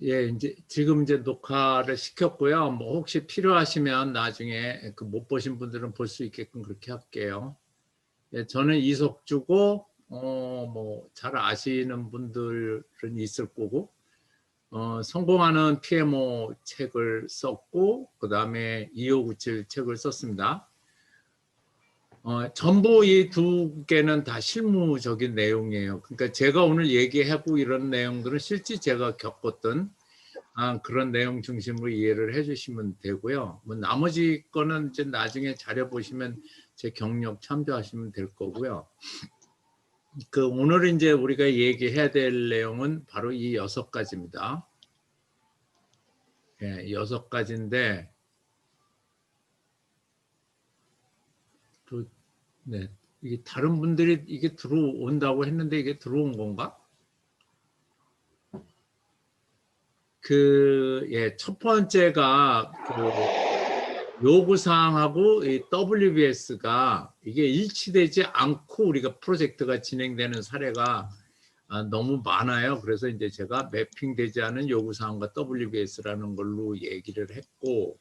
예, 이제 지금 이제 녹화를 시켰고요. 뭐 혹시 필요하시면 나중에 그 못 보신 분들은 볼 수 있게끔 그렇게 할게요. 예, 저는 이석주고 뭐 잘 아시는 분들은 있을 거고 성공하는 PMO 책을 썼고 그다음에 2597 책을 썼습니다. 전부 이 두 개는 다 실무적인 내용이에요. 그러니까 제가 오늘 얘기하고 이런 내용들은 실제 제가 겪었던 그런 내용 중심으로 이해를 해주시면 되고요. 뭐 나머지 거는 이제 나중에 자료 보시면 제 경력 참조하시면 될 거고요. 오늘 이제 우리가 얘기해야 될 내용은 바로 이 6가지입니다. 예, 6가지인데 네, 이게 다른 분들이 이게 들어온다고 했는데 이게 들어온 건가? 첫 번째가 요구사항하고 이 WBS가 이게 일치되지 않고 우리가 프로젝트가 진행되는 사례가 너무 많아요. 그래서 이제 제가 매핑되지 않은 요구사항과 WBS라는 걸로 얘기를 했고,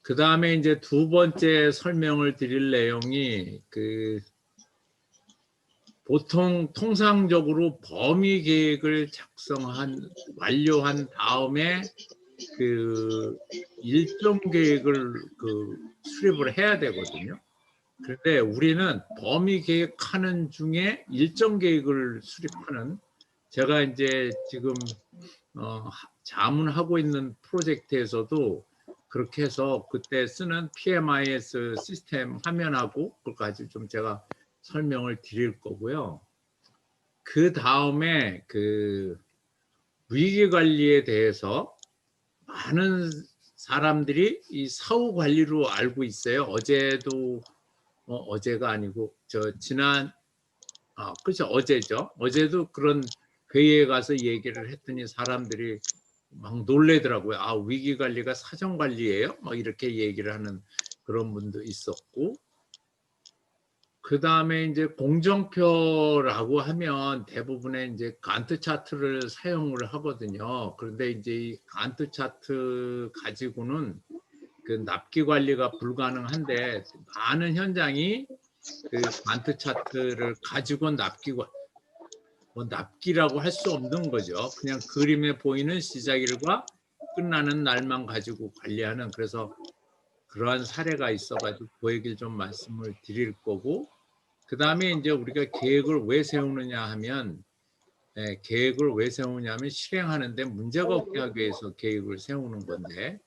그 다음에 이제 두 번째 설명을 드릴 내용이 보통 통상적으로 범위 계획을 완료한 다음에 일정 계획을 수립을 해야 되거든요. 그런데 우리는 범위 계획하는 중에 일정 계획을 수립하는, 제가 이제 지금 자문하고 있는 프로젝트에서도 그렇게 해서 그때 쓰는 PMIS 시스템 화면하고 그것까지 좀 제가 설명을 드릴 거고요. 그 다음에 위기 관리에 대해서 많은 사람들이 이 사후 관리로 알고 있어요. 어제도 어제가 아니고 그렇죠. 어제죠. 어제도 그런 회의에 가서 얘기를 했더니 사람들이 막 놀래더라고요. 위기 관리가 사전 관리예요? 막 이렇게 얘기를 하는 그런 분도 있었고, 그 다음에 이제 공정표라고 하면 대부분의 이제 간트 차트를 사용을 하거든요. 그런데 이제 이 간트 차트 가지고는 납기 관리가 불가능한데 많은 현장이 간트 차트를 가지고 납기라고 할 수 없는 거죠. 그냥 그림에 보이는 시작일과 끝나는 날만 가지고 관리하는, 그래서 그러한 사례가 있어가지고 그 얘기를 좀 말씀을 드릴 거고, 그 다음에 이제 우리가 계획을 왜 세우느냐 하면, 계획을 왜 세우냐면 실행하는데 문제가 없게 하기 위해서 계획을 세우는 건데,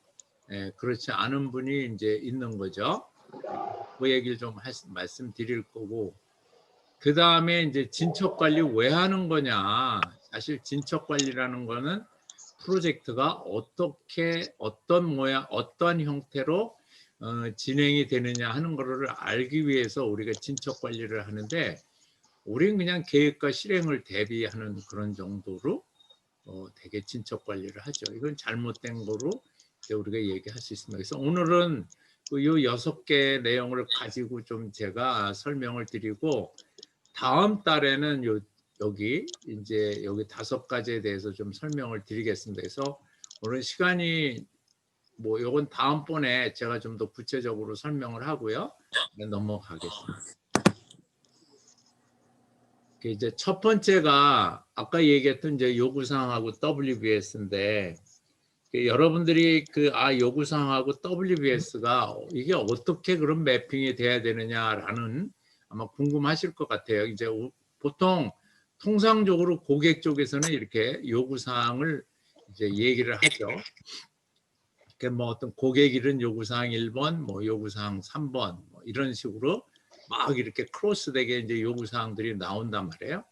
그렇지 않은 분이 이제 있는 거죠. 그 얘기를 좀 말씀드릴 거고, 그 다음에 이제 진척 관리 왜 하는 거냐. 사실 진척 관리라는 거는 프로젝트가 어떻게, 어떤 모양, 어떤 형태로 진행이 되느냐 하는 거를 알기 위해서 우리가 진척 관리를 하는데, 우리는 그냥 계획과 실행을 대비하는 그런 정도로 되게 진척 관리를 하죠. 이건 잘못된 거로 이제 우리가 얘기할 수 있습니다. 그래서 오늘은 이 6개 내용을 가지고 좀 제가 설명을 드리고, 다음 달에는 여기 5가지에 대해서 좀 설명을 드리겠습니다. 그래서 오늘 시간이 뭐 요건 다음번에 제가 좀 더 구체적으로 설명을 하고요. 넘어가겠습니다. 이제 첫 번째가 아까 얘기했던 이제 요구사항하고 WBS인데, 여러분들이 요구사항하고 WBS가 이게 어떻게 그런 매핑이 돼야 되느냐라는 아마 궁금하실 것 같아요. 이제 보통 통상적으로 고객 쪽에서는 이렇게 요구사항을 이제 얘기를 하죠. 뭐 어떤 고객 이른 요구사항 1번, 뭐 요구사항 3번, 뭐 이런 식으로 막 이렇게 크로스되게 이제 요구사항들이 나온단 말이에요.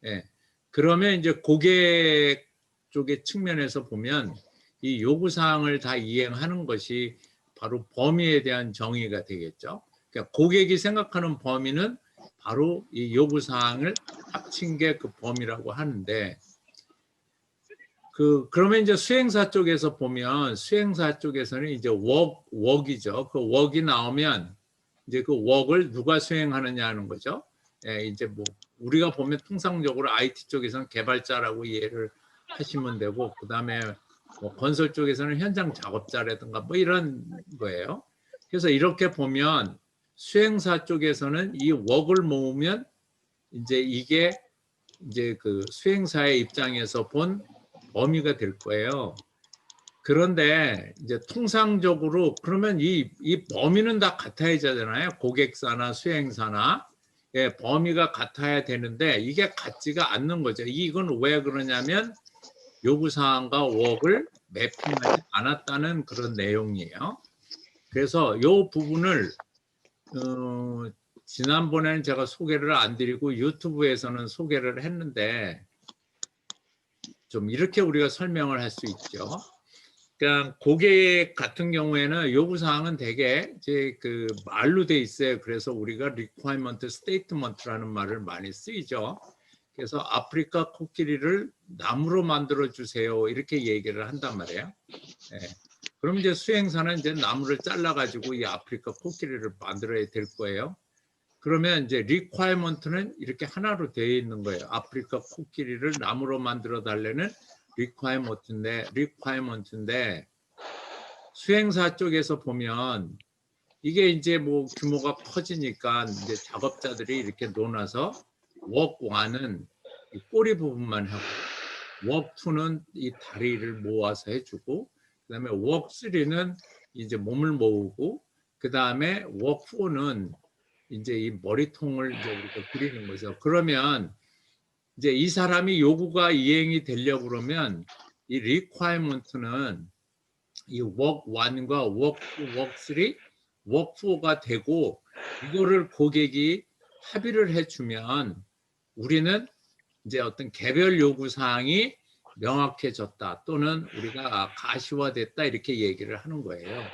예. 그러면 이제 고객 쪽의 측면에서 보면 이 요구사항을 다 이행하는 것이 바로 범위에 대한 정의가 되겠죠. 그러니까 고객이 생각하는 범위는 바로 이 요구사항을 합친 게 그 범위라고 하는데, 그러면 이제 수행사 쪽에서 보면 수행사 쪽에서는 이제 웍이죠. 그 웍이 나오면 이제 그 웍을 누가 수행하느냐 하는 거죠. 이제 뭐 우리가 보면 통상적으로 IT 쪽에서는 개발자라고 이해를 하시면 되고, 그다음에 뭐 건설 쪽에서는 현장 작업자라든가 뭐 이런 거예요. 그래서 이렇게 보면 수행사 쪽에서는 이 웍을 모으면 이제 이게 이제 그 수행사의 입장에서 본 범위가 될 거예요. 그런데 이제 통상적으로 그러면 이 범위는 다 같아야 되잖아요. 고객사나 수행사나 예, 범위가 같아야 되는데 이게 같지가 않는 거죠. 이건 왜 그러냐면 요구사항과 웍을 매핑하지 않았다는 그런 내용이에요. 그래서 이 부분을 지난번에는 제가 소개를 안 드리고 유튜브에서는 소개를 했는데 좀 이렇게 우리가 설명을 할 수 있죠. 그러니까 고객 같은 경우에는 요구사항은 대개 이제 그 말로 돼 있어요. 그래서 우리가 requirement statement라는 말을 많이 쓰이죠. 그래서 아프리카 코끼리를 나무로 만들어 주세요. 이렇게 얘기를 한단 말이에요. 네. 그럼 이제 수행사는 이제 나무를 잘라 가지고 이 아프리카 코끼리를 만들어야 될 거예요. 그러면 이제 requirement는 이렇게 하나로 되어 있는 거예요. 아프리카 코끼리를 나무로 만들어 달라는 requirement인데 수행사 쪽에서 보면 이게 이제 뭐 규모가 커지니까 이제 작업자들이 이렇게 논아서 work 1은 이 꼬리 부분만 하고 work 2는 이 다리를 모아서 해주고 그다음에 work 3는 이제 몸을 모으고 그다음에 work 4는 이제 이 머리통을 이제 우리가 그리는 거죠. 그러면 이제 이 사람이 요구가 이행이 되려고 그러면 이 requirement는 이 work 1과 work 2, work 3, work 4가 되고 이거를 고객이 합의를 해주면 우리는 이제 어떤 개별 요구 사항이 명확해졌다 또는 우리가 가시화됐다 이렇게 얘기를 하는 거예요.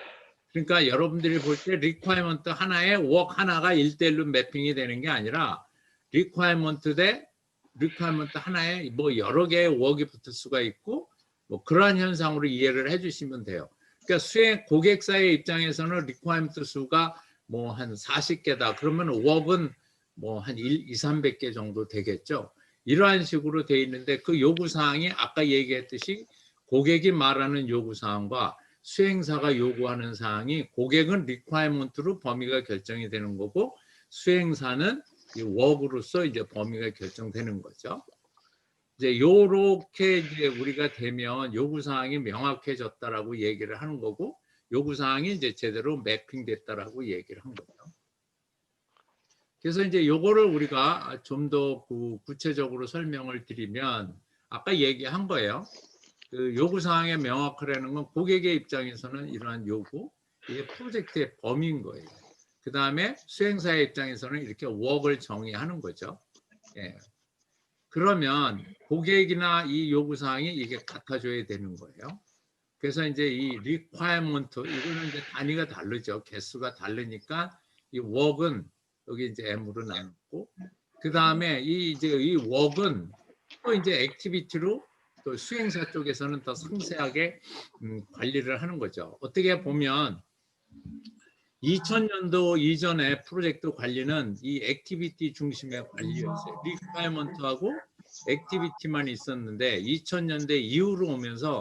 그러니까 여러분들이 볼 때 requirement 하나에 work 하나가 1대1로 매핑이 되는 게 아니라 requirement 대 requirement 하나에 뭐 여러 개의 work이 붙을 수가 있고 뭐 그러한 현상으로 이해를 해주시면 돼요. 그러니까 수행 고객사의 입장에서는 requirement 수가 뭐 한 40개다. 그러면 work은 뭐 한 200-300개 정도 되겠죠. 이러한 식으로 돼 있는데 그 요구사항이 아까 얘기했듯이 고객이 말하는 요구사항과 수행사가 요구하는 사항이 고객은 requirement로 범위가 결정이 되는 거고 수행사는 이 work으로서 이제 범위가 결정되는 거죠. 이제 요렇게 이제 우리가 되면 요구사항이 명확해졌다라고 얘기를 하는 거고 요구사항이 이제 제대로 매핑됐다라고 얘기를 한 거죠. 그래서 이제 요거를 우리가 좀 더 구체적으로 설명을 드리면 아까 얘기한 거예요. 그 요구사항의 명확하라는 건 고객의 입장에서는 이러한 요구, 이게 프로젝트의 범위인 거예요. 그 다음에 수행사의 입장에서는 이렇게 work을 정의하는 거죠. 예. 그러면 고객이나 이 요구사항이 이게 같아져야 되는 거예요. 그래서 이제 이 requirement, 이거는 이제 단위가 다르죠. 개수가 다르니까 이 work은 여기 이제 M으로 나눴고, 그 다음에 이 work은 또 이제 액티비티로 또 수행사 쪽에서는 더 상세하게 관리를 하는 거죠. 어떻게 보면 2000년도 이전에 프로젝트 관리는 이 액티비티 중심의 관리였어요. 리퀘어먼트하고 액티비티만 있었는데 2000년대 이후로 오면서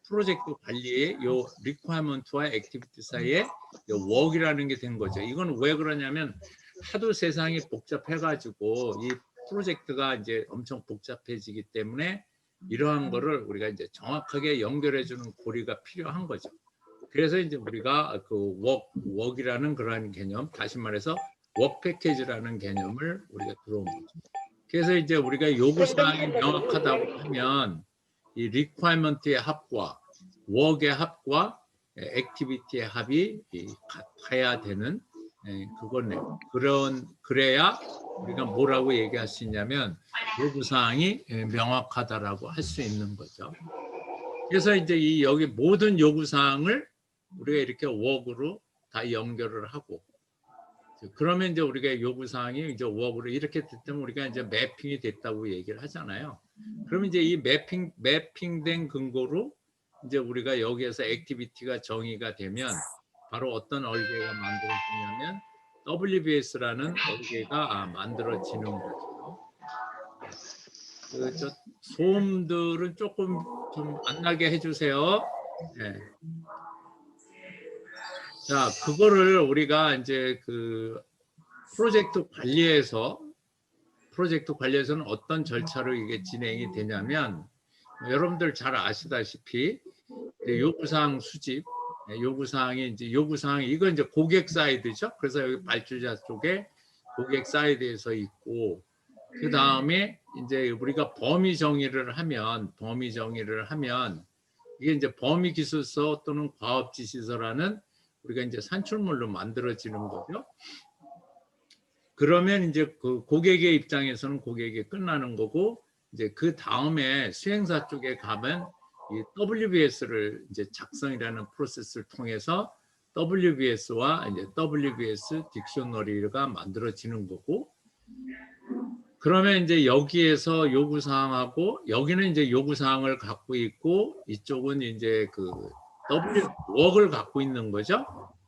프로젝트 관리에 요 리퀘어먼트와 액티비티 사이에 웍이라는 게 된 거죠. 이건 왜 그러냐면 하도 세상이 복잡해가지고 이 프로젝트가 이제 엄청 복잡해지기 때문에 이러한 거를 우리가 이제 정확하게 연결해주는 고리가 필요한 거죠. 그래서 이제 우리가 그 웍이라는 그러한 개념, 다시 말해서 웍 패키지라는 개념을 우리가 들어온 거죠. 그래서 이제 우리가 요구사항이 명확하다고 하면 이 requirement의 합과 웍의 합과 액티비티의 합이 같아야 되는 그거네요. 그래야 우리가 뭐라고 얘기할 수 있냐면 요구사항이 명확하다라고 할 수 있는 거죠. 그래서 이제 이 여기 모든 요구사항을 우리가 이렇게 웍으로 다 연결을 하고 그러면 이제 우리가 요구사항이 이제 웍으로 이렇게 됐다면 우리가 이제 매핑이 됐다고 얘기를 하잖아요. 그러면 이제 이 매핑된 근거로 이제 우리가 여기에서 액티비티가 정의가 되면 바로 어떤 얼개가 만들어지냐면 WBS라는 얼개가 만들어지는 거죠. 저 소음들은 조금 좀 안 나게 해주세요. 네. 자, 그거를 우리가 이제 그 프로젝트 관리에서는 어떤 절차로 이게 진행이 되냐면, 여러분들 잘 아시다시피 요구사항 수집, 요구사항이 이건 이제 고객 사이드죠. 그래서 여기 발주자 쪽에 고객 사이드에서 있고, 그 다음에 이제 우리가 범위 정의를 하면 이게 이제 범위 기술서 또는 과업 지시서라는 우리가 이제 산출물로 만들어지는 거죠. 그러면 이제 그 고객의 입장에서는 고객이 끝나는 거고, 이제 그 다음에 수행사 쪽에 가면 이 WBS를 이제 작성이라는 프로세스를 통해서 WBS와 이제 WBS 딕셔너리가 만들어지는 거고, 그러면 이제 여기에서 요구사항하고, 여기는 이제 요구사항을 갖고 있고, 이쪽은 이제 그 웍을 갖고 있는 거죠.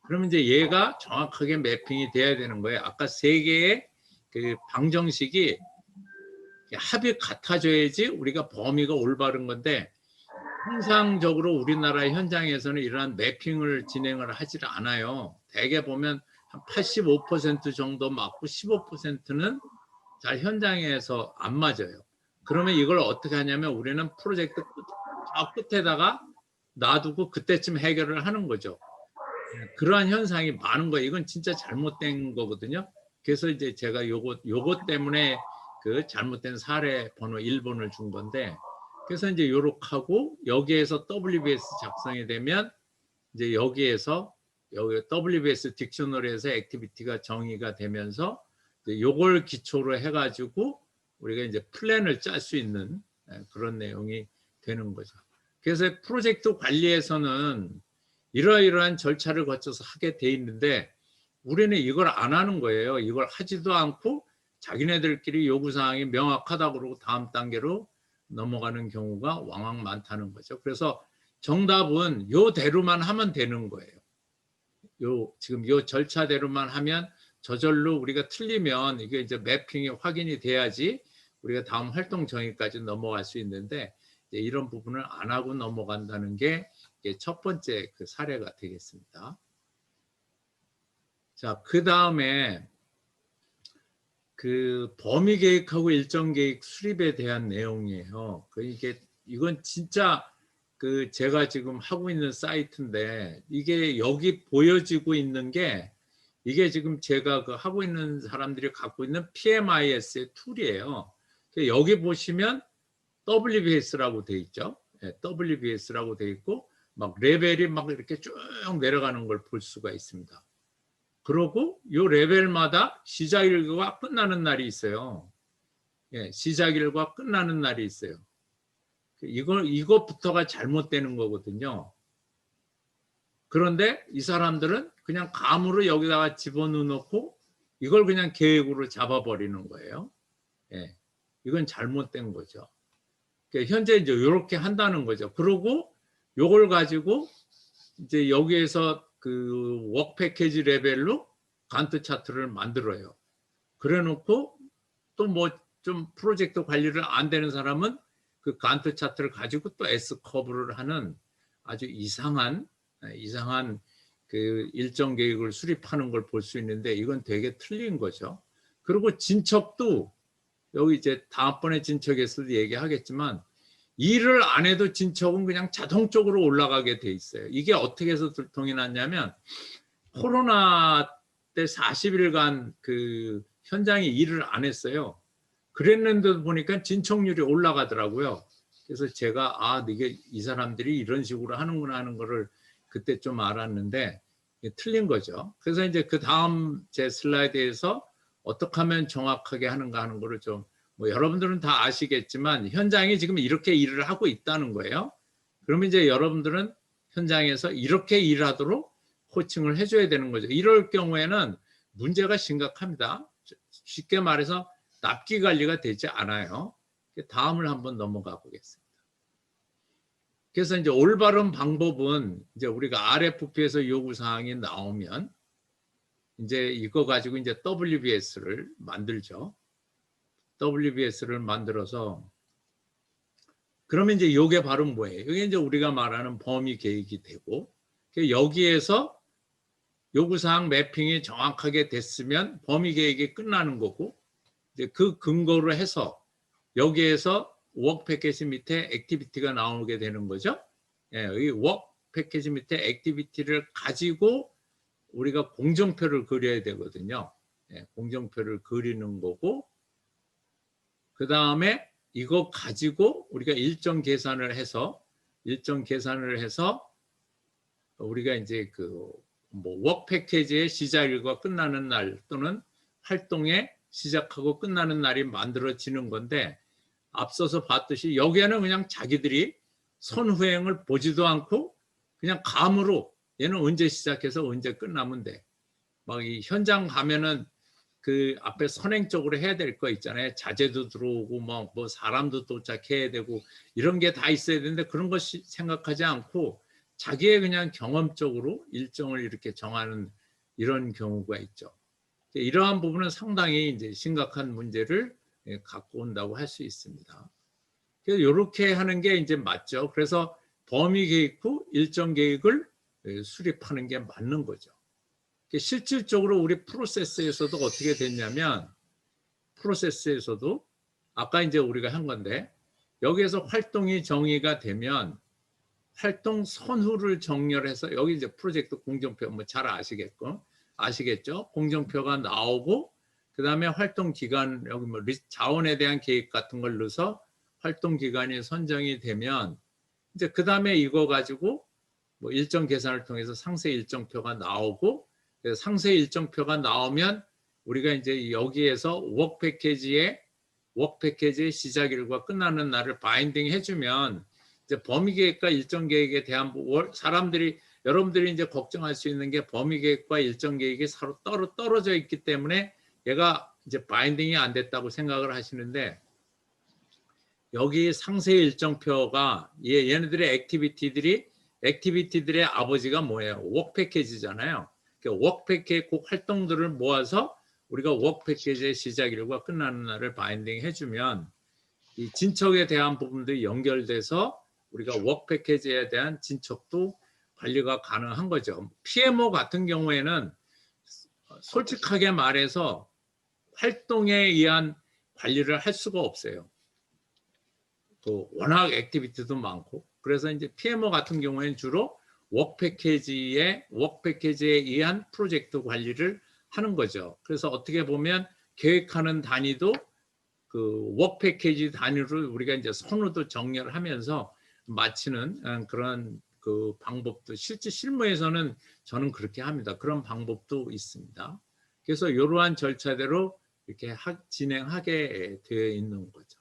그러면 이제 얘가 정확하게 매핑이 돼야 되는 거예요. 아까 세 개의 그 방정식이 합이 같아져야지 우리가 범위가 올바른 건데, 통상적으로 우리나라 현장에서는 이러한 매핑을 진행을 하질 않아요. 대개 보면 한 85% 정도 맞고 15%는 잘 현장에서 안 맞아요. 그러면 이걸 어떻게 하냐면 우리는 프로젝트 끝에다가 놔두고 그때쯤 해결을 하는 거죠. 그러한 현상이 많은 거예요. 이건 진짜 잘못된 거거든요. 그래서 이제 제가 요거 때문에 그 잘못된 사례 번호 1번을 준 건데, 그래서 이제 요렇게 하고 여기에서 WBS 작성이 되면 이제 여기에서 여기 WBS 딕셔너리에서 액티비티가 정의가 되면서 요걸 기초로 해가지고 우리가 이제 플랜을 짤 수 있는 그런 내용이 되는 거죠. 그래서 프로젝트 관리에서는 이러이러한 절차를 거쳐서 하게 돼 있는데, 우리는 이걸 안 하는 거예요. 이걸 하지도 않고 자기네들끼리 요구사항이 명확하다고 그러고 다음 단계로 넘어가는 경우가 왕왕 많다는 거죠. 그래서 정답은 요대로만 하면 되는 거예요. 지금 요 절차대로만 하면, 저절로 우리가 틀리면 이게 이제 매핑이 확인이 돼야지 우리가 다음 활동 정의까지 넘어갈 수 있는데, 이런 부분을 안 하고 넘어간다는 게 첫 번째 그 사례가 되겠습니다. 자, 그 다음에 그 범위 계획하고 일정 계획 수립에 대한 내용이에요. 이건 진짜 그 제가 지금 하고 있는 사이트인데, 이게 여기 보여지고 있는 게 이게 지금 제가 그 하고 있는 사람들이 갖고 있는 PMIS의 툴이에요. 여기 보시면 WBS라고 돼 있죠. WBS라고 돼 있고 막 레벨이 막 이렇게 쭉 내려가는 걸 볼 수가 있습니다. 그리고 이 레벨마다 시작일과 끝나는 날이 있어요. 시작일과 끝나는 날이 있어요. 이것부터가 잘못되는 거거든요. 그런데 이 사람들은 그냥 감으로 여기다가 집어넣고 이걸 그냥 계획으로 잡아버리는 거예요. 이건 잘못된 거죠. 현재 이제 이렇게 한다는 거죠. 그리고 요걸 가지고 이제 여기에서 그 웍 패키지 레벨로 간트 차트를 만들어요. 그래 놓고 또 뭐 좀 프로젝트 관리를 안 되는 사람은 그 간트 차트를 가지고 또 S 커브를 하는 아주 이상한 그 일정 계획을 수립하는 걸 볼 수 있는데, 이건 되게 틀린 거죠. 그리고 진척도 여기 이제 다음번에 진척에서도 얘기하겠지만, 일을 안 해도 진척은 그냥 자동적으로 올라가게 돼 있어요. 이게 어떻게 해서 들통이 났냐면, 코로나 때 40일간 그 현장에 일을 안 했어요. 그랬는데도 보니까 진척률이 올라가더라고요. 그래서 제가 이게 이 사람들이 이런 식으로 하는구나 하는 거를 그때 좀 알았는데 틀린 거죠. 그래서 이제 그 다음 제 슬라이드에서 어떻게 하면 정확하게 하는가 하는 거를 좀, 뭐 여러분들은 다 아시겠지만 현장이 지금 이렇게 일을 하고 있다는 거예요. 그러면 이제 여러분들은 현장에서 이렇게 일하도록 코칭을 해줘야 되는 거죠. 이럴 경우에는 문제가 심각합니다. 쉽게 말해서 납기 관리가 되지 않아요. 다음을 한번 넘어가 보겠습니다. 그래서 이제 올바른 방법은 이제 우리가 RFP에서 요구사항이 나오면 이제 이거 가지고 이제 WBS를 만들죠. WBS를 만들어서 그러면 이제 요게 바로 뭐예요? 이게 이제 우리가 말하는 범위 계획이 되고, 여기에서 요구사항 매핑이 정확하게 됐으면 범위 계획이 끝나는 거고, 이제 그 근거로 해서 여기에서 워크 패키지 밑에 액티비티가 나오게 되는 거죠. 예, 이 워크 패키지 밑에 액티비티를 가지고 우리가 공정표를 그려야 되거든요. 예, 공정표를 그리는 거고, 그 다음에 이거 가지고 우리가 일정 계산을 해서 우리가 이제 그 뭐 워크 패키지의 시작일과 끝나는 날 또는 활동의 시작하고 끝나는 날이 만들어지는 건데, 앞서서 봤듯이 여기에는 그냥 자기들이 선후행을 보지도 않고 그냥 감으로 얘는 언제 시작해서 언제 끝나면 돼. 막 이 현장 가면은 그 앞에 선행적으로 해야 될 거 있잖아요. 자재도 들어오고 뭐 사람도 도착해야 되고 이런 게 다 있어야 되는데, 그런 것 생각하지 않고 자기의 그냥 경험적으로 일정을 이렇게 정하는 이런 경우가 있죠. 이러한 부분은 상당히 이제 심각한 문제를 갖고 온다고 할 수 있습니다. 그래서 이렇게 하는 게 이제 맞죠. 그래서 범위 계획 후 일정 계획을 수립하는 게 맞는 거죠. 실질적으로 우리 프로세스에서도 어떻게 됐냐면, 프로세스에서도 아까 이제 우리가 한 건데, 여기에서 활동이 정의가 되면 활동 선후를 정렬해서, 여기 이제 프로젝트 공정표 뭐 잘 아시겠죠? 공정표가 나오고, 그 다음에 활동 기간, 여기 뭐 자원에 대한 계획 같은 걸 넣어서 활동 기간이 선정이 되면, 이제 그 다음에 이거 가지고 뭐 일정 계산을 통해서 상세 일정표가 나오고, 상세 일정표가 나오면 우리가 이제 여기에서 워크 패키지의 시작일과 끝나는 날을 바인딩 해주면, 이제 범위 계획과 일정 계획에 대한 여러분들이 이제 걱정할 수 있는 게, 범위 계획과 일정 계획이 서로 떨어져 있기 때문에 얘가 이제 바인딩이 안 됐다고 생각을 하시는데, 여기 상세 일정표가 얘네들의 액티비티들의 아버지가 뭐예요? 워크 패키지잖아요. 워크 패키지 그 활동들을 모아서 우리가 워크 패키지의 시작일과 끝나는 날을 바인딩 해주면, 이 진척에 대한 부분들이 연결돼서 우리가 워크 패키지에 대한 진척도 관리가 가능한 거죠. PMO 같은 경우에는 솔직하게 말해서 활동에 의한 관리를 할 수가 없어요. 또 워낙 액티비티도 많고, 그래서 이제 PMO 같은 경우에는 주로 워크 패키지에 의한 프로젝트 관리를 하는 거죠. 그래서 어떻게 보면 계획하는 단위도 그 워크 패키지 단위로 우리가 이제 선호도 정렬을 하면서 마치는 그런 그 방법도 실제 실무에서는 저는 그렇게 합니다. 그런 방법도 있습니다. 그래서 이러한 절차대로 이렇게 진행하게 되어 있는 거죠.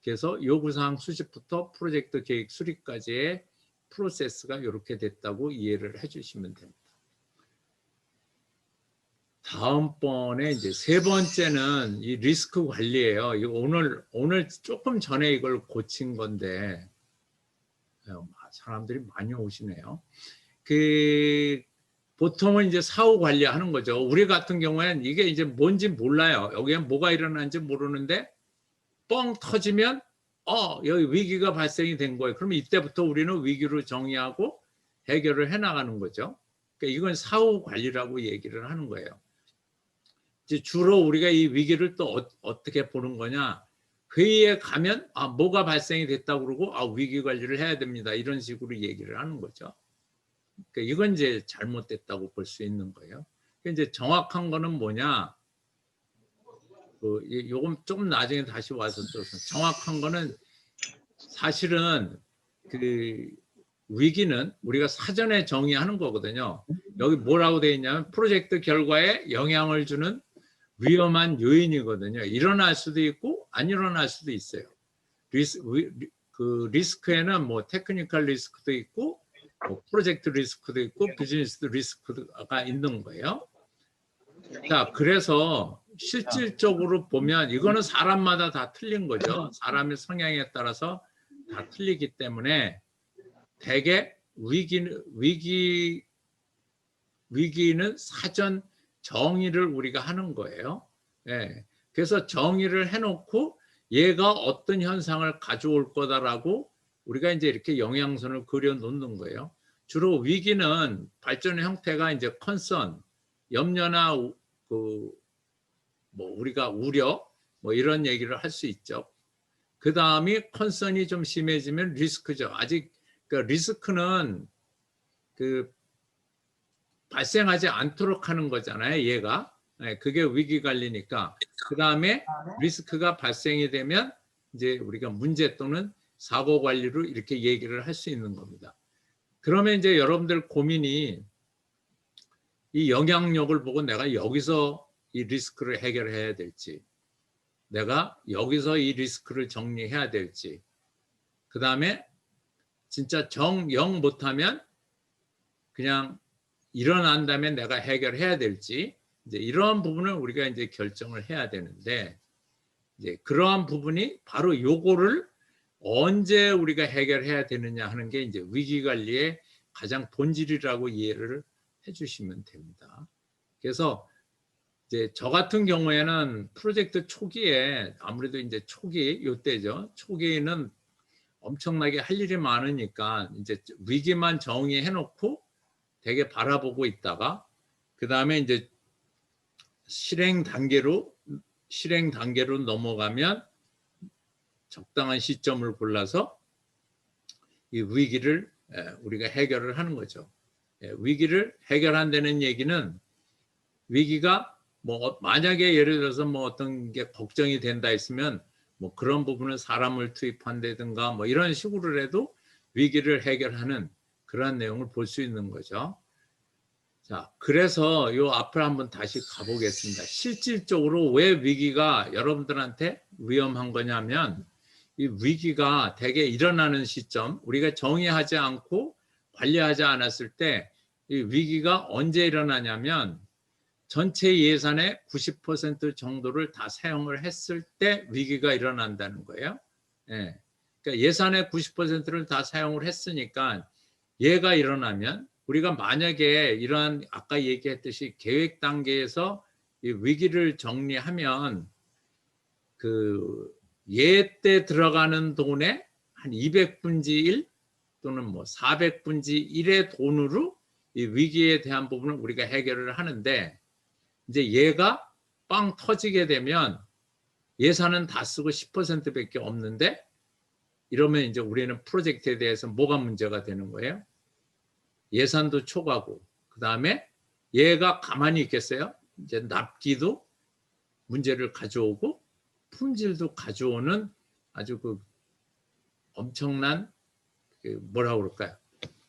그래서 요구사항 수집부터 프로젝트 계획 수립까지의 프로세스가 이렇게 됐다고 이해를 해주시면 됩니다. 다음번에 이제 세 번째는 이 리스크 관리예요. 이거 오늘 조금 전에 이걸 고친 건데 사람들이 많이 오시네요. 보통은 이제 사후 관리하는 거죠. 우리 같은 경우에는 이게 이제 뭔지 몰라요. 여기에 뭐가 일어나는지 모르는데 뻥 터지면 여기 위기가 발생이 된 거예요. 그러면 이때부터 우리는 위기를 정의하고 해결을 해나가는 거죠. 그러니까 이건 사후 관리라고 얘기를 하는 거예요. 이제 주로 우리가 이 위기를 또 어떻게 보는 거냐, 회의에 가면 뭐가 발생이 됐다고 그러고 위기 관리를 해야 됩니다, 이런 식으로 얘기를 하는 거죠. 그러니까 이건 이제 잘못됐다고 볼 수 있는 거예요. 그러니까 이제 정확한 거는 뭐냐, 요금 좀 나중에 다시 와서 또 정확한 거는, 사실은 그 위기는 우리가 사전에 정의하는 거거든요. 여기 뭐라고 되어 있냐면 프로젝트 결과에 영향을 주는 위험한 요인이거든요. 일어날 수도 있고 안 일어날 수도 있어요. 리스크에는 뭐 테크니컬 리스크도 있고 뭐 프로젝트 리스크도 있고 비즈니스 리스크가 있는 거예요. 자, 그래서 실질적으로 보면 이거는 사람마다 다 틀린 거죠. 사람의 성향에 따라서 다 틀리기 때문에 대개 위기는 사전 정의를 우리가 하는 거예요. 예. 그래서 정의를 해놓고 얘가 어떤 현상을 가져올 거다라고 우리가 이제 이렇게 영양선을 그려 놓는 거예요. 주로 위기는 발전의 형태가 이제 컨선, 염려나 그 뭐 우리가 우려 뭐 이런 얘기를 할 수 있죠. 그 다음이 컨선이 좀 심해지면 리스크죠. 아직 그 리스크는 그 발생하지 않도록 하는 거잖아요. 얘가 그게 위기 관리니까. 그 다음에 리스크가 발생이 되면 이제 우리가 문제 또는 사고 관리로 이렇게 얘기를 할 수 있는 겁니다. 그러면 이제 여러분들 고민이 이 영향력을 보고 내가 여기서 이 리스크를 해결해야 될지, 내가 여기서 이 리스크를 정리해야 될지, 그 다음에 진짜 영 못하면 그냥 일어난다면 내가 해결해야 될지, 이제 이러한 부분을 우리가 이제 결정을 해야 되는데, 이제 그러한 부분이 바로 요거를 언제 우리가 해결해야 되느냐 하는 게 이제 위기관리의 가장 본질이라고 이해를 해주시면 됩니다. 그래서 이제 저 같은 경우에는 프로젝트 초기에 아무래도 이제 초기 요때죠. 초기에는 엄청나게 할 일이 많으니까 이제 위기만 정의해 놓고 되게 바라보고 있다가 그 다음에 이제 실행 단계로 넘어가면 적당한 시점을 골라서 이 위기를 우리가 해결을 하는 거죠. 위기를 해결한다는 얘기는 위기가 뭐 만약에 예를 들어서 뭐 어떤 게 걱정이 된다 했으면 뭐 그런 부분은 사람을 투입한다든가 뭐 이런 식으로 해도 위기를 해결하는 그런 내용을 볼 수 있는 거죠. 자, 그래서 요 앞을 한번 다시 가보겠습니다. 실질적으로 왜 위기가 여러분들한테 위험한 거냐면 이 위기가 대개 일어나는 시점, 우리가 정의하지 않고 관리하지 않았을 때 이 위기가 언제 일어나냐면 전체 예산의 90% 정도를 다 사용을 했을 때 위기가 일어난다는 거예요. 예. 그러니까 예산의 90%를 다 사용을 했으니까 얘가 일어나면 우리가 만약에 이러한 아까 얘기했듯이 계획 단계에서 이 위기를 정리하면 그 얘 때 들어가는 돈의 한 200분지 1 또는 뭐 400분지 1의 돈으로 이 위기에 대한 부분을 우리가 해결을 하는데 이제 얘가 빵 터지게 되면 예산은 다 쓰고 10%밖에 없는데 이러면 이제 우리는 프로젝트에 대해서 뭐가 문제가 되는 거예요? 예산도 초과고 그 다음에 얘가 가만히 있겠어요? 이제 납기도 문제를 가져오고 품질도 가져오는 아주 그 엄청난 그 뭐라 그럴까요?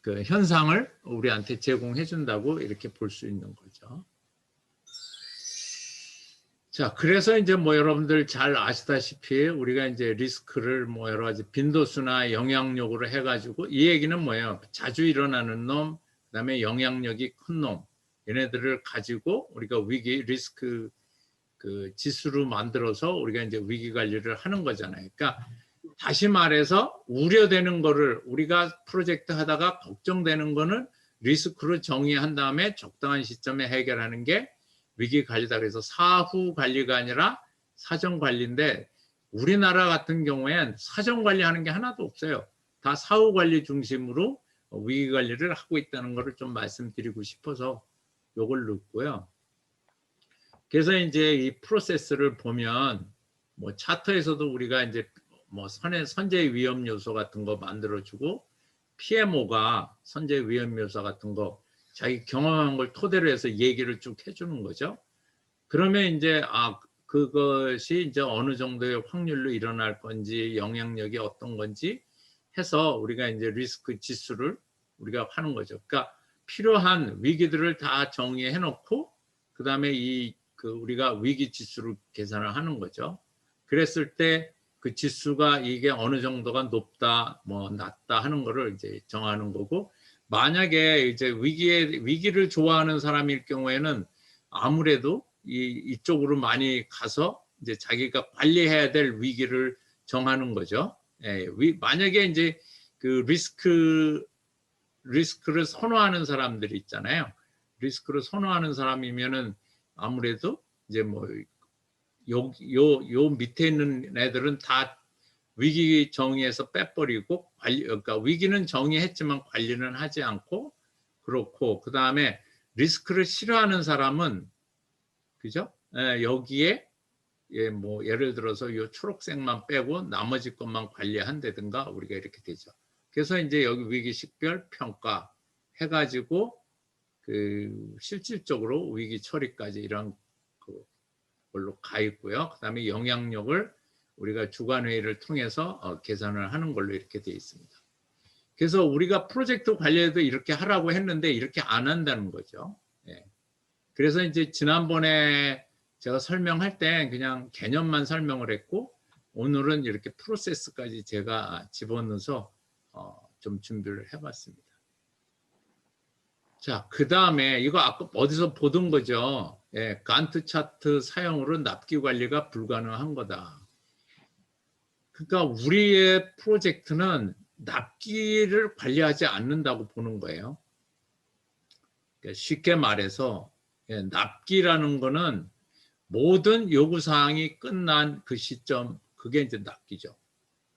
그 현상을 우리한테 제공해 준다고 이렇게 볼 수 있는 거죠. 자, 그래서 이제 뭐 여러분들 잘 아시다시피 우리가 이제 리스크를 뭐 여러 가지 빈도수나 영향력으로 해가지고 이 얘기는 뭐예요? 자주 일어나는 놈, 그다음에 영향력이 큰 놈, 얘네들을 가지고 우리가 위기 리스크 그 지수로 만들어서 우리가 이제 위기 관리를 하는 거잖아요. 그러니까 다시 말해서 우려되는 거를 우리가 프로젝트 하다가 걱정되는 거는 리스크로 정의한 다음에 적당한 시점에 해결하는 게 위기 관리다. 그래서 사후 관리가 아니라 사전 관리인데 우리나라 같은 경우엔 사전 관리하는 게 하나도 없어요. 다 사후 관리 중심으로 위기 관리를 하고 있다는 것을 좀 말씀드리고 싶어서 요걸 넣고요. 그래서 이제 이 프로세스를 보면 뭐 차트에서도 우리가 이제 뭐 선제 위험 요소 같은 거 만들어주고 PMO가 선제 위험 요소 같은 거 자기 경험한 걸 토대로 해서 얘기를 쭉 해주는 거죠. 그러면 이제 그것이 이제 어느 정도의 확률로 일어날 건지 영향력이 어떤 건지 해서 우리가 이제 리스크 지수를 우리가 하는 거죠. 그러니까 필요한 위기들을 다 정의해 놓고 그 다음에 우리가 위기 지수를 계산을 하는 거죠. 그랬을 때 그 지수가 이게 어느 정도가 높다, 뭐 낮다 하는 거를 이제 정하는 거고 만약에 이제 위기를 좋아하는 사람일 경우에는 아무래도 이쪽으로 많이 가서 이제 자기가 관리해야 될 위기를 정하는 거죠. 예, 만약에 이제 그 리스크를 선호하는 사람들이 있잖아요. 리스크를 선호하는 사람이면은 아무래도 이제 뭐 요 밑에 있는 애들은 다 위기 정의에서 빼버리고 그러니까 위기는 정의했지만 관리는 하지 않고 그렇고 그 다음에 리스크를 싫어하는 사람은 그죠? 여기에 뭐 예를 들어서 요 초록색만 빼고 나머지 것만 관리한다든가 우리가 이렇게 되죠. 그래서 이제 여기 위기 식별 평가 해가지고 그 실질적으로 위기 처리까지 이런 걸로 가 있고요. 그 다음에 영향력을 우리가 주간 회의를 통해서 계산을 하는 걸로 이렇게 되어 있습니다. 그래서 우리가 프로젝트 관리에도 이렇게 하라고 했는데 이렇게 안 한다는 거죠. 그래서 이제 지난번에 제가 설명할 때 그냥 개념만 설명을 했고 오늘은 이렇게 프로세스까지 제가 집어넣어서 좀 준비를 해봤습니다. 자, 그 다음에 이거 아까 어디서 보던 거죠. 간트 차트 사용으로 납기 관리가 불가능한 거다. 그러니까 우리의 프로젝트는 납기를 관리하지 않는다고 보는 거예요. 그러니까 쉽게 말해서 납기라는 거는 모든 요구사항이 끝난 그 시점, 그게 이제 납기죠.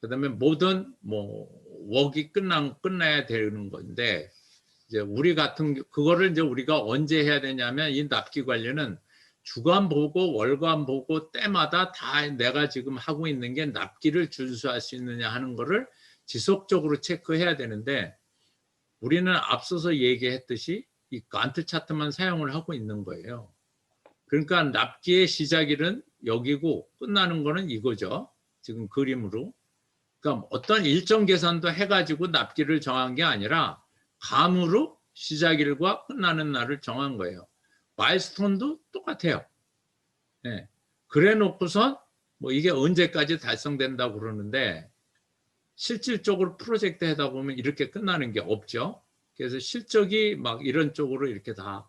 그 다음에 모든 뭐 웍이 끝나야 되는 건데 이제 우리 같은 그거를 이제 우리가 언제 해야 되냐면 이 납기 관리는 주간 보고 월간 보고 때마다 다 내가 지금 하고 있는 게 납기를 준수할 수 있느냐 하는 거를 지속적으로 체크해야 되는데 우리는 앞서서 얘기했듯이 이 간트 차트만 사용을 하고 있는 거예요. 그러니까 납기의 시작일은 여기고 끝나는 거는 이거죠. 지금 그림으로. 그러니까 어떤 일정 계산도 해가지고 납기를 정한 게 아니라 감으로 시작일과 끝나는 날을 정한 거예요. 마일스톤도 똑같아요. 그래 놓고선 뭐 이게 언제까지 달성된다고 그러는데 실질적으로 프로젝트 하다 보면 이렇게 끝나는 게 없죠. 그래서 실적이 막 이런 쪽으로 이렇게 다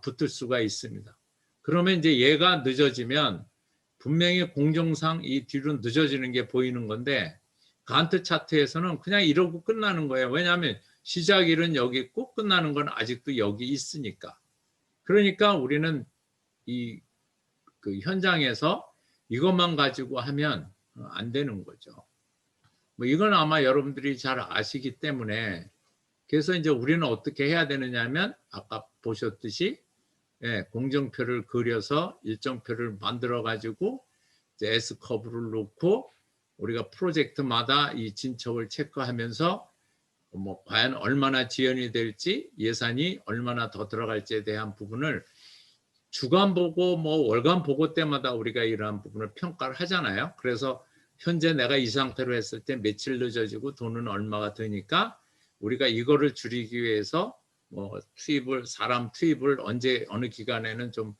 붙을 수가 있습니다. 그러면 이제 얘가 늦어지면 분명히 공정상 이 뒤로 늦어지는 게 보이는 건데 간트 차트에서는 그냥 이러고 끝나는 거예요. 왜냐하면 시작일은 여기 있고 끝나는 건 아직도 여기 있으니까. 그러니까 우리는 그 현장에서 이것만 가지고 하면 안 되는 거죠. 뭐 이건 아마 여러분들이 잘 아시기 때문에 그래서 이제 우리는 어떻게 해야 되느냐면 아까 보셨듯이 공정표를 그려서 일정표를 만들어 가지고 S커브를 놓고 우리가 프로젝트마다 이 진척을 체크하면서 뭐 과연 얼마나 지연이 될지 예산이 얼마나 더 들어갈지에 대한 부분을 주간 보고 뭐 월간 보고 때마다 우리가 이러한 부분을 평가를 하잖아요. 그래서 현재 내가 이 상태로 했을 때 며칠 늦어지고 돈은 얼마가 드니까 우리가 이거를 줄이기 위해서 뭐 사람 투입을 언제 어느 기간에는 좀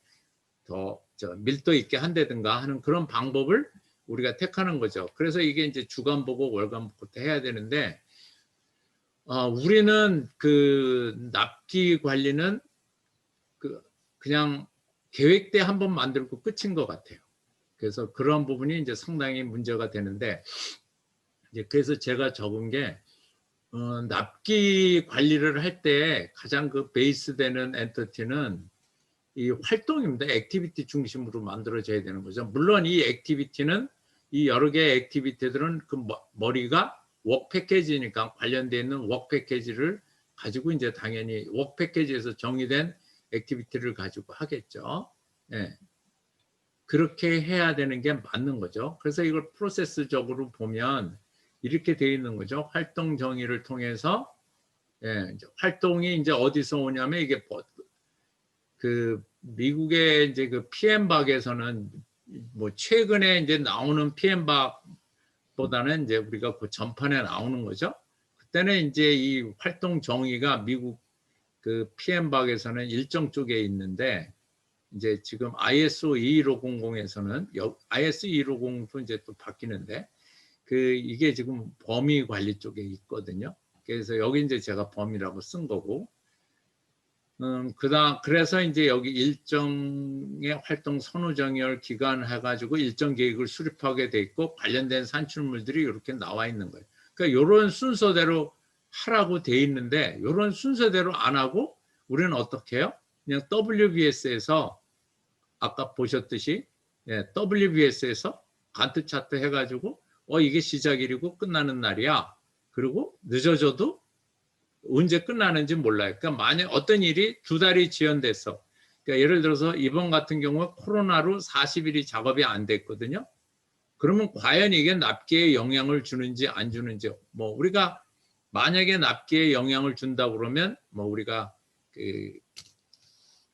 더 밀도 있게 한다든가 하는 그런 방법을 우리가 택하는 거죠. 그래서 이게 이제 주간 보고 월간 보고 해야 되는데 우리는 그 납기 관리는 그냥 계획 때 한번 만들고 끝인 것 같아요. 그래서 그런 부분이 이제 상당히 문제가 되는데 이제 그래서 제가 적은 게 납기 관리를 할 때 가장 그 베이스 되는 엔티티는 이 활동입니다. 액티비티 중심으로 만들어져야 되는 거죠. 물론 이 액티비티는 이 여러 개의 액티비티들은 그 머리가 웍 패키지니까 관련되어 있는 웍 패키지를 가지고 이제 당연히 웍 패키지에서 정의된 액티비티를 가지고 하겠죠. 그렇게 해야 되는 게 맞는 거죠. 그래서 이걸 프로세스적으로 보면 이렇게 되어 있는 거죠. 활동 정의를 통해서 활동이 이제 어디서 오냐면 이게 그 미국의 이제 그 PM박에서는 뭐 최근에 이제 나오는 PM박보다는 이제 우리가 그 전판에 나오는 거죠. 그때는 이제 이 활동 정의가 미국 그 PM박에서는 일정 쪽에 있는데 이제 지금 ISO 21500에서는 ISO 215도 이제 또 바뀌는데 이게 지금 범위 관리 쪽에 있거든요. 그래서 여기 이제 제가 범위라고 쓴 거고 그래서 이제 여기 일정의 활동 선후 정의를 기간해가지고 일정 계획을 수립하게 돼 있고 관련된 산출물들이 이렇게 나와 있는 거예요. 그러니까 이런 순서대로 하라고 돼 있는데 이런 순서대로 안 하고 우리는 어떻게 해요? 그냥 WBS에서 아까 보셨듯이 WBS에서 간트 차트 해가지고 이게 시작일이고 끝나는 날이야. 그리고 늦어져도 언제 끝나는지 몰라요. 그러니까 만약 어떤 일이 2달이 지연됐어. 그러니까 예를 들어서 이번 같은 경우 코로나로 40일이 작업이 안 됐거든요. 그러면 과연 이게 납기에 영향을 주는지 안 주는지, 뭐 우리가 만약에 납기에 영향을 준다 그러면 뭐 우리가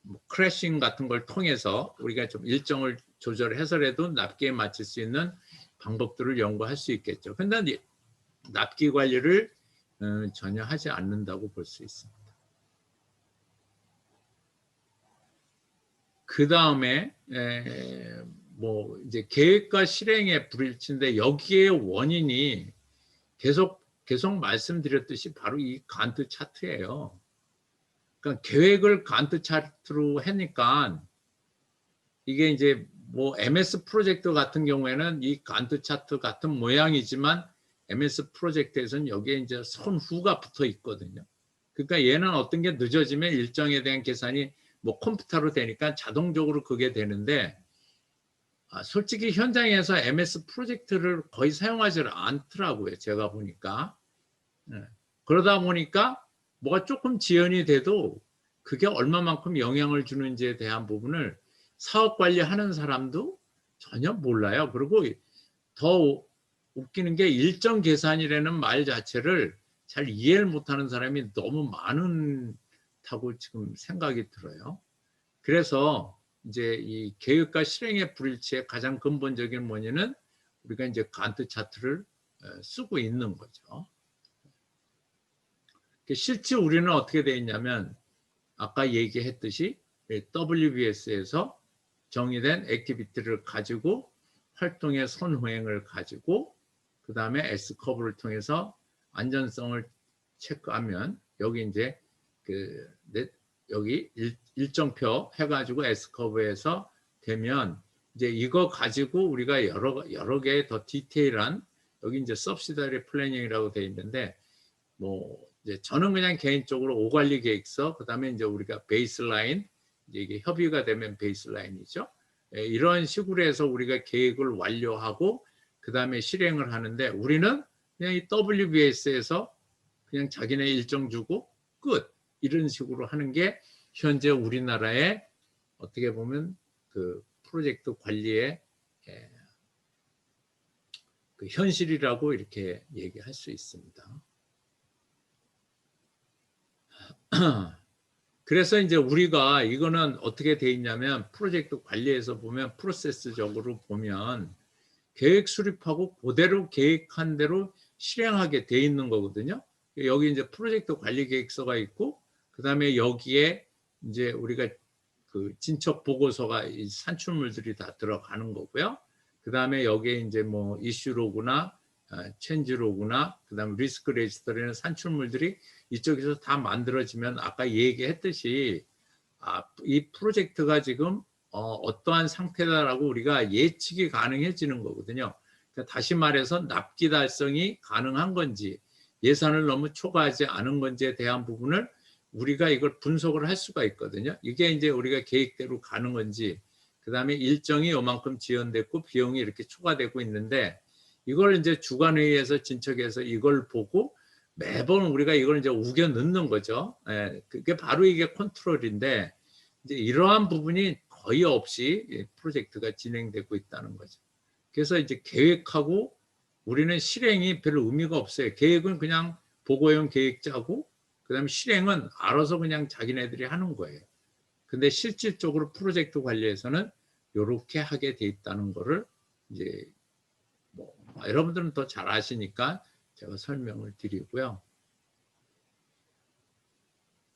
뭐 크래싱 같은 걸 통해서 우리가 좀 일정을 조절해서라도 납기에 맞출 수 있는 방법들을 연구할 수 있겠죠. 근데 납기 관리를 전혀 하지 않는다고 볼 수 있습니다. 그 다음에 뭐 이제 계획과 실행의 불일치인데 여기에 원인이 계속 말씀드렸듯이 바로 이 간트 차트예요. 그러니까 계획을 간트 차트로 하니까 이게 이제 뭐 MS 프로젝트 같은 경우에는 이 간트 차트 같은 모양이지만 MS 프로젝트에서는 여기에 이제 선후가 붙어 있거든요. 그러니까 얘는 어떤 게 늦어지면 일정에 대한 계산이 뭐 컴퓨터로 되니까 자동적으로 그게 되는데 솔직히 현장에서 MS 프로젝트를 거의 사용하지 않더라고요. 제가 보니까. 그러다 보니까 뭐가 조금 지연이 돼도 그게 얼마만큼 영향을 주는지에 대한 부분을 사업 관리하는 사람도 전혀 몰라요. 그리고 더 웃기는 게 일정 계산이라는 말 자체를 잘 이해를 못하는 사람이 너무 많다고 지금 생각이 들어요. 그래서 이제 이 계획과 실행의 불일치의 가장 근본적인 원인은 우리가 이제 간트 차트를 쓰고 있는 거죠. 실제 우리는 어떻게 되어 있냐면 아까 얘기했듯이 WBS에서 정의된 액티비티를 가지고 활동의 선호행을 가지고 그 다음에 S커브를 통해서 안전성을 체크하면 여기 이제 여기 일정표 해가지고 S커브에서 되면 이제 이거 가지고 우리가 여러 개의 더 디테일한 여기 이제 subsidiary planning이라고 되어 있는데 뭐 이제 저는 그냥 개인적으로 오관리 계획서 그다음에 이제 우리가 베이스라인 이게 협의가 되면 베이스라인이죠. 이런 식으로 해서 우리가 계획을 완료하고 그다음에 실행을 하는데 우리는 그냥 이 WBS에서 그냥 자기네 일정 주고 끝 이런 식으로 하는 게 현재 우리나라의 어떻게 보면 그 프로젝트 관리의 그 현실이라고 이렇게 얘기할 수 있습니다. 그래서 이제 우리가 이거는 어떻게 돼 있냐면 프로젝트 관리에서 보면 프로세스적으로 보면 계획 수립하고 그대로 계획한 대로 실행하게 돼 있는 거거든요. 여기 이제 프로젝트 관리 계획서가 있고 그다음에 여기에 이제 우리가 그 진척 보고서가 이 산출물들이 다 들어가는 거고요. 그다음에 여기에 이제 뭐 이슈로그나 체인지로그나 그다음 리스크 레지스터라는 산출물들이 이쪽에서 다 만들어지면 아까 얘기했듯이 이 프로젝트가 지금 어떠한 상태다라고 우리가 예측이 가능해지는 거거든요. 그러니까 다시 말해서 납기 달성이 가능한 건지 예산을 너무 초과하지 않은 건지에 대한 부분을 우리가 이걸 분석을 할 수가 있거든요. 이게 이제 우리가 계획대로 가는 건지 그다음에 일정이 요만큼 지연됐고 비용이 이렇게 초과되고 있는데 이걸 이제 주관회의에서 진척해서 이걸 보고 매번 우리가 이걸 이제 우겨 넣는 거죠. 그게 바로 이게 컨트롤인데 이제 이러한 부분이 거의 없이 프로젝트가 진행되고 있다는 거죠. 그래서 이제 계획하고 우리는 실행이 별 의미가 없어요. 계획은 그냥 보고용 계획 짜고 그다음에 실행은 알아서 그냥 자기네들이 하는 거예요. 근데 실질적으로 프로젝트 관리에서는 이렇게 하게 돼 있다는 거를 이제 뭐 여러분들은 더 잘 아시니까 제가 설명을 드리고요.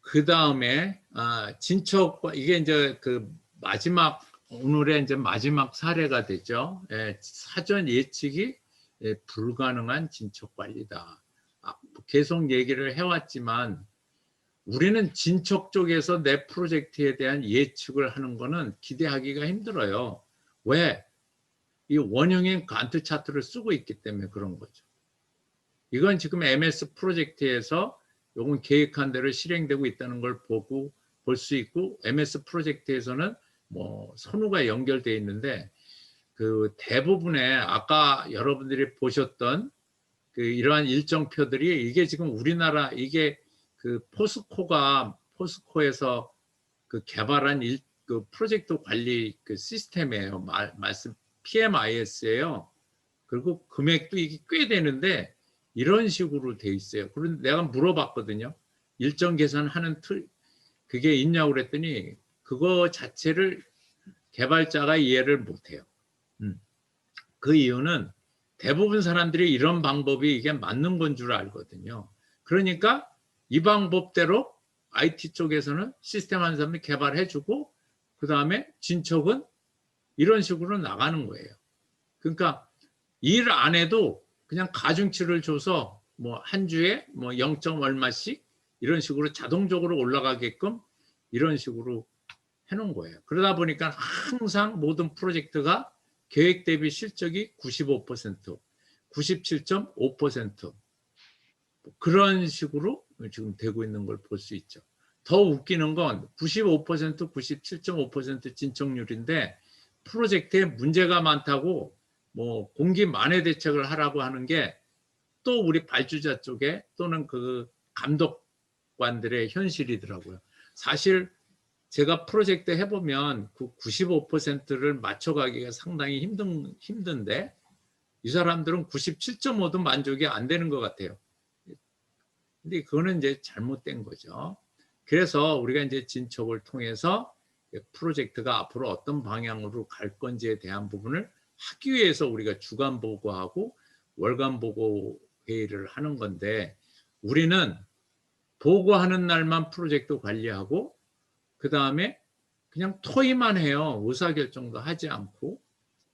그 다음에 진척 이게 이제 그 마지막 오늘의 이제 마지막 사례가 되죠. 사전 예측이 불가능한 진척 관리다. 계속 얘기를 해왔지만 우리는 진척 쪽에서 내 프로젝트에 대한 예측을 하는 거는 기대하기가 힘들어요. 왜? 이 원형인 간트 차트를 쓰고 있기 때문에 그런 거죠. 이건 지금 MS 프로젝트에서 요건 계획한 대로 실행되고 있다는 걸 보고 볼 수 있고 MS 프로젝트에서는 뭐 선후가 연결되어 있는데 그 대부분의 아까 여러분들이 보셨던 그 이러한 일정표들이 이게 지금 우리나라 이게 그 포스코에서 그 개발한 그 프로젝트 관리 그 시스템이에요. 말씀 PMIS예요. 그리고 금액도 이게 꽤 되는데 이런 식으로 돼 있어요. 그런데 내가 물어봤거든요. 일정 계산하는 그게 있냐고 그랬더니 그거 자체를 개발자가 이해를 못해요. 그 이유는 대부분 사람들이 이런 방법이 이게 맞는 건 줄 알거든요. 그러니까 이 방법대로 IT 쪽에서는 시스템 하는 사람이 개발해주고 그 다음에 진척은 이런 식으로 나가는 거예요. 그러니까 일 안 해도 그냥 가중치를 줘서 뭐 한 주에 뭐 0. 얼마씩 이런 식으로 자동적으로 올라가게끔 이런 식으로 해놓은 거예요. 그러다 보니까 항상 모든 프로젝트가 계획 대비 실적이 95%, 97.5% 그런 식으로 지금 되고 있는 걸 볼 수 있죠. 더 웃기는 건 95%, 97.5% 진척률인데 프로젝트에 문제가 많다고 뭐 공기 만회 대책을 하라고 하는 게 또 우리 발주자 쪽에 또는 그 감독관들의 현실이더라고요. 사실 제가 프로젝트 해보면 그 95%를 맞춰가기가 상당히 힘든데 이 사람들은 97.5도 만족이 안 되는 것 같아요. 근데 그거는 이제 잘못된 거죠. 그래서 우리가 이제 진척을 통해서 프로젝트가 앞으로 어떤 방향으로 갈 건지에 대한 부분을 하기 위해서 우리가 주간 보고하고 월간 보고 회의를 하는 건데 우리는 보고하는 날만 프로젝트 관리하고 그 다음에 그냥 토의만 해요. 의사결정도 하지 않고.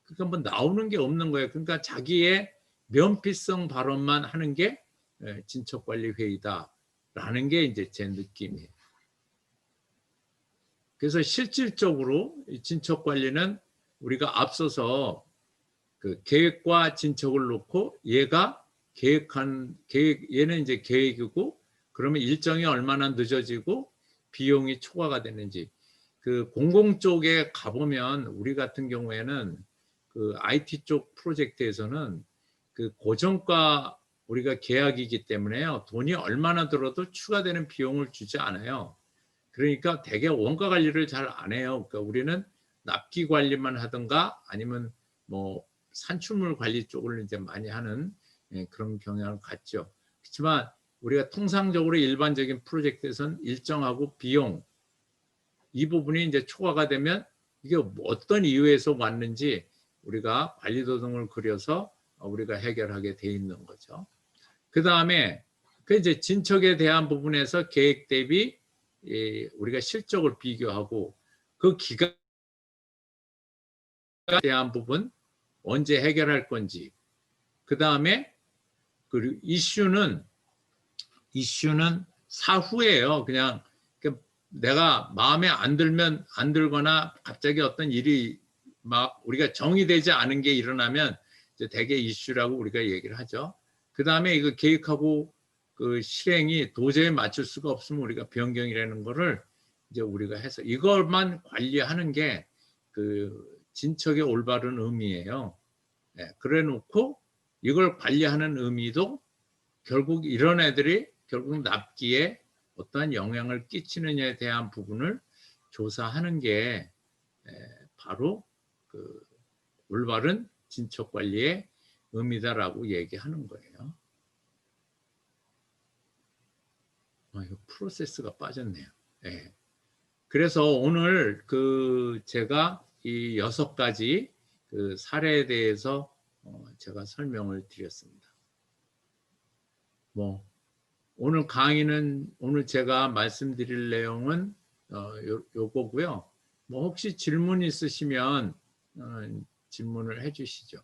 그러니까 뭐 나오는 게 없는 거예요. 그러니까 자기의 면피성 발언만 하는 게 진척관리회의다라는 게 이제 제 느낌이에요. 그래서 실질적으로 진척관리는 우리가 앞서서 그 계획과 진척을 놓고 얘가 얘는 이제 계획이고 그러면 일정이 얼마나 늦어지고 비용이 초과가 되는지 그 공공 쪽에 가보면 우리 같은 경우에는 그 IT 쪽 프로젝트에서는 그 고정가 우리가 계약이기 때문에요. 돈이 얼마나 들어도 추가되는 비용을 주지 않아요. 그러니까 대개 원가 관리를 잘 안 해요. 그러니까 우리는 납기 관리만 하든가 아니면 뭐 산출물 관리 쪽을 이제 많이 하는 그런 경향을 갖죠. 그렇지만 우리가 통상적으로 일반적인 프로젝트에서는 일정하고 비용 이 부분이 이제 초과가 되면 이게 어떤 이유에서 왔는지 우리가 관리도동을 그려서 우리가 해결하게 돼 있는 거죠. 그 다음에 그 이제 진척에 대한 부분에서 계획 대비 우리가 실적을 비교하고 그 기간에 대한 부분 언제 해결할 건지 그 다음에 그 이슈는 사후에요. 그냥 내가 마음에 안 들거나 갑자기 어떤 일이 막 우리가 정의되지 않은 게 일어나면 이제 대개 이슈라고 우리가 얘기를 하죠. 그 다음에 이거 계획하고 그 실행이 도저히 맞출 수가 없으면 우리가 변경이라는 거를 이제 우리가 해서 이것만 관리하는 게 그 진척의 올바른 의미예요. 네, 그래 놓고 이걸 관리하는 의미도 결국 이런 애들이 결국 납기에 어떠한 영향을 끼치느냐에 대한 부분을 조사하는 게 바로 그 올바른 진척 관리의 의미다라고 얘기하는 거예요. 이거 프로세스가 빠졌네요. 네. 그래서 오늘 그 제가 이 6가지 그 사례에 대해서 제가 설명을 드렸습니다. 뭐 오늘 강의는 오늘 제가 말씀드릴 내용은 요거고요. 뭐 혹시 질문 있으시면 질문을 해주시죠.